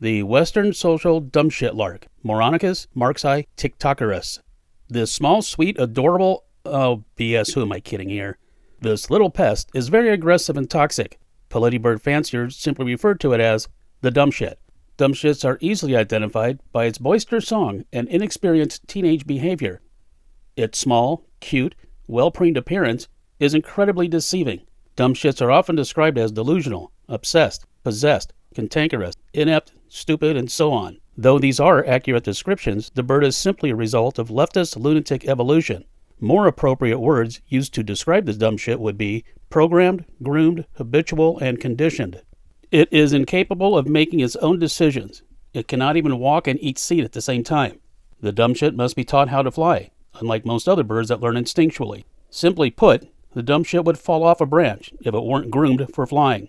The Western Social Dumschitt Lark, Moronicus marxi tiktokerus. This small, sweet, adorable... Oh, BS, who am I kidding here? This little pest is very aggressive and toxic. Politybird fanciers simply refer to it as the dumshit. Dumshits are easily identified by its boisterous song and inexperienced teenage behavior. Its small, cute, well-preened appearance is incredibly deceiving. Dumshits are often described as delusional, obsessed, possessed, cantankerous, inept, stupid, and so on. Though these are accurate descriptions, the bird is simply a result of leftist lunatic evolution. More appropriate words used to describe this dumshit would be programmed, groomed, habitual, and conditioned. It is incapable of making its own decisions. It cannot even walk and eat seed at the same time. The dumshit must be taught how to fly, unlike most other birds that learn instinctually. Simply put, the dumshit would fall off a branch if it weren't groomed for flying.